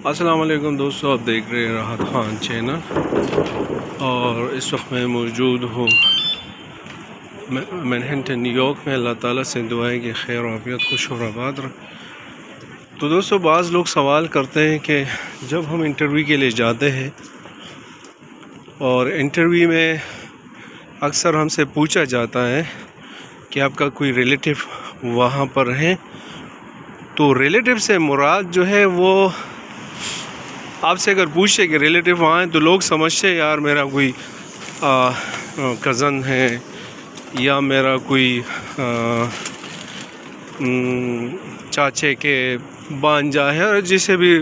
अस्सलाम वालेकुम दोस्तों, आप देख रहे हैं राहत ख़ान चैनल। और इस वक्त मैं मौजूद हूँ मैनहट्टन न्यूयॉर्क में। अल्लाह ताला से दुआ है कि खैर आफियत खुश और आबाद रहे। तो दोस्तों, बाज़ लोग सवाल करते हैं कि जब हम इंटरव्यू के लिए जाते हैं और इंटरव्यू में अक्सर हमसे पूछा जाता है कि आपका कोई रिलेटिव वहाँ पर है, तो रिलेटिव से मुराद जो है वो आपसे अगर पूछे कि रिलेटिव वहाँ हैं तो लोग समझते यार मेरा कोई कज़न है या मेरा कोई चाचे के भांजा है और जिसे भी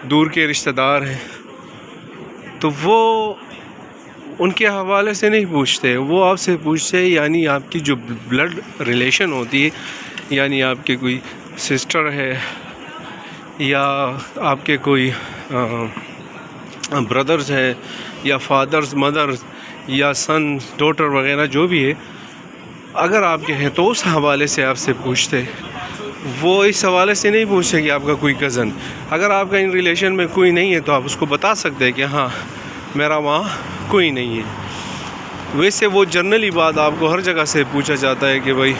दूर के रिश्तेदार हैं, तो वो उनके हवाले से नहीं पूछते। वो आपसे पूछते यानी आपकी जो ब्लड रिलेशन होती है, यानी आपके कोई सिस्टर है या आपके कोई ब्रदर्स है या फादर्स मदर्स या सन डॉटर वगैरह जो भी है, अगर आपके हैं तो उस हवाले से आपसे पूछते। वो इस हवाले से नहीं पूछते कि आपका कोई कज़न, अगर आपका इन रिलेशन में कोई नहीं है तो आप उसको बता सकते हैं कि हाँ मेरा वहाँ कोई नहीं है। वैसे वो जनरली बात आपको हर जगह से पूछा जाता है कि भाई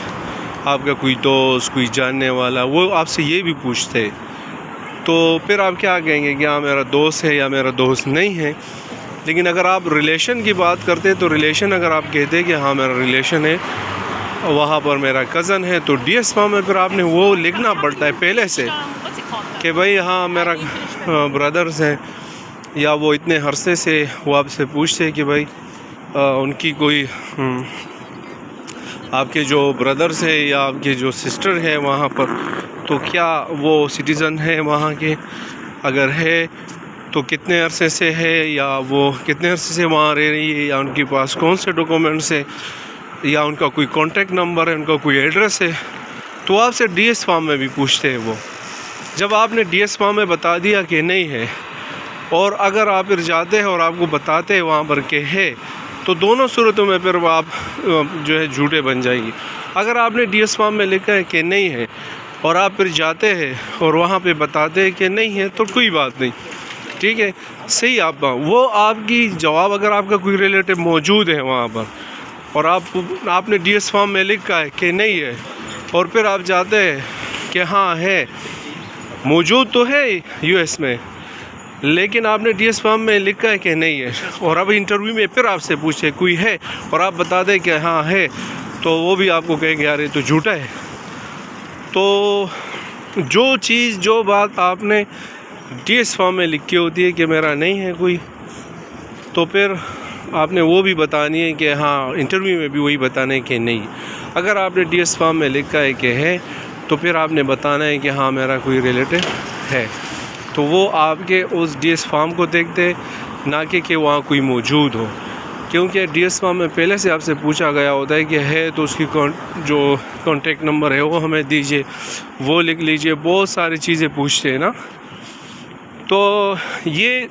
आपका कोई दोस्त, कोई जानने वाला, वो आपसे ये भी पूछते। तो फिर आप क्या कहेंगे कि हाँ मेरा दोस्त है या मेरा दोस्त नहीं है। लेकिन अगर आप रिलेशन की बात करते हैं तो रिलेशन अगर आप कहते हैं कि हाँ मेरा रिलेशन है, वहाँ पर मेरा कज़न है, तो DS फॉर्म में फिर आपने वो लिखना पड़ता है पहले से कि भाई हाँ मेरा ब्रदर्स हैं, या वो इतने अरसे से वो आपसे पूछते कि भाई उनकी कोई आपके जो ब्रदर्स है या आपके जो सिस्टर है वहाँ पर, तो क्या वो सिटीज़न है वहाँ के, अगर है तो कितने अरसे से है, या वो कितने अरसे से वहाँ रह रही है, या उनके पास कौन से डॉक्यूमेंट्स है, या उनका कोई कॉन्टैक्ट नंबर है, उनका कोई एड्रेस है। तो आपसे DS फॉर्म में भी पूछते हैं वो। जब आपने DS फॉर्म में बता दिया कि नहीं है, और अगर आप फिर जाते हैं और आपको बताते हैं वहाँ पर कि है, तो दोनों सूरतों में फिर आप जो है झूठे बन जाएंगे। अगर आपने DS फॉर्म में लिखा है कि नहीं है और आप फिर जाते हैं और वहाँ पे बताते हैं कि नहीं है, तो कोई बात नहीं, ठीक है, सही। आप वो आपकी जवाब, अगर आपका कोई रिलेटिव मौजूद है वहाँ पर और आपने DS फॉर्म में लिखा है कि नहीं है, और फिर आप जाते हैं कि हाँ है, मौजूद तो है US में, लेकिन आपने DS फॉर्म में लिखा है कि नहीं है, और अब इंटरव्यू में फिर आपसे पूछे कोई है और आप बता दें कि हाँ है, तो वो भी आपको कहेंगे यार ये तो झूठा है। तो जो बात आपने DS फॉर्म में लिखी होती है कि मेरा नहीं है कोई, तो फिर आपने वो भी बतानी है कि हाँ इंटरव्यू में भी वही बताना है कि नहीं। अगर आपने DS फॉर्म में लिखा है कि है, तो फिर आपने बताना है कि हाँ मेरा कोई रिलेटिव है। तो वो आपके उस DS फॉर्म को देखते, ना कि वहाँ कोई मौजूद हो, क्योंकि DS फॉर्म में पहले से आपसे पूछा गया होता है कि है तो उसकी जो कॉन्टैक्ट नंबर है वो हमें दीजिए, वो लिख लीजिए, बहुत सारी चीज़ें पूछते हैं ना। तो ये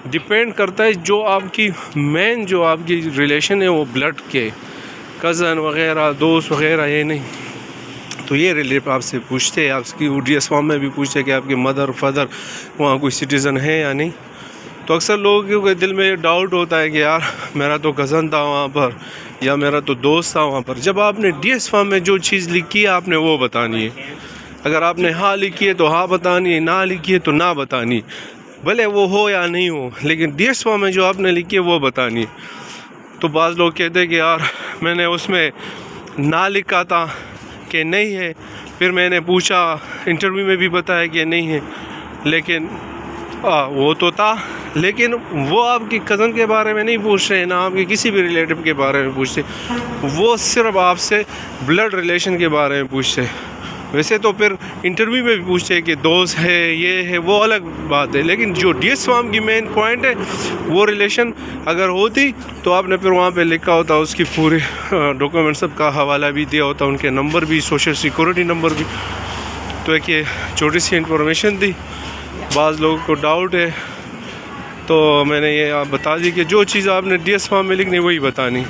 डिपेंड करता है जो आपकी मेन जो आपकी रिलेशन है वो ब्लड के, कज़न वगैरह, दोस्त वगैरह, ये नहीं। तो ये रिलेटिव आपसे पूछते हैं, आपकी DS फॉर्म में भी पूछते हैं कि आपके मदर फादर वहाँ कोई सिटीज़न है या नहीं। तो अक्सर लोगों के दिल में डाउट होता है कि यार मेरा तो कज़न था वहाँ पर, या मेरा तो दोस्त था वहाँ पर। जब आपने DS फॉर्म में जो चीज़ लिखी है आपने वो बतानी है। अगर आपने हाँ लिखी है तो हाँ बतानी है, ना लिखी है तो ना बतानी, भले वो हो या नहीं हो, लेकिन DS फॉर्म में जो आपने लिखी है वो बतानी है। तो बाज़ लोग कहते हैं कि यार मैंने उसमें ना लिखा था कि नहीं है, फिर मैंने पूछा, इंटरव्यू में भी बताया कि नहीं है, लेकिन वो तो था, लेकिन वो आपकी कज़न के बारे में नहीं पूछ रहे, ना आपके किसी भी रिलेटिव के बारे में पूछते, वो सिर्फ आपसे ब्लड रिलेशन के बारे में पूछते। वैसे तो फिर इंटरव्यू में भी पूछते हैं कि दोस्त है, ये है, वो अलग बात है, लेकिन जो DS फॉर्म की मेन पॉइंट है वो रिलेशन अगर होती तो आपने फिर वहाँ पे लिखा होता, उसकी पूरी डॉक्यूमेंट सब का हवाला भी दिया होता, उनके नंबर भी, सोशल सिक्योरिटी नंबर भी। तो एक ये छोटी सी इंफॉर्मेशन थी, बाज़ लोगों को डाउट है, तो मैंने ये आप बता दी कि जो चीज़ आपने DS फॉर्म में लिखनी वही बतानी।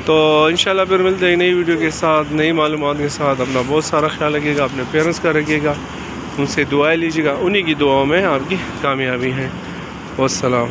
तो इंशाल्लाह फिर मिलते हैं नई वीडियो के साथ, नई मालूमात के साथ। अपना बहुत सारा ख्याल रखिएगा, अपने पेरेंट्स का रखिएगा। उनसे दुआएं लीजिएगा, उन्हीं की दुआओं में आपकी कामयाबी है। वस्सलाम।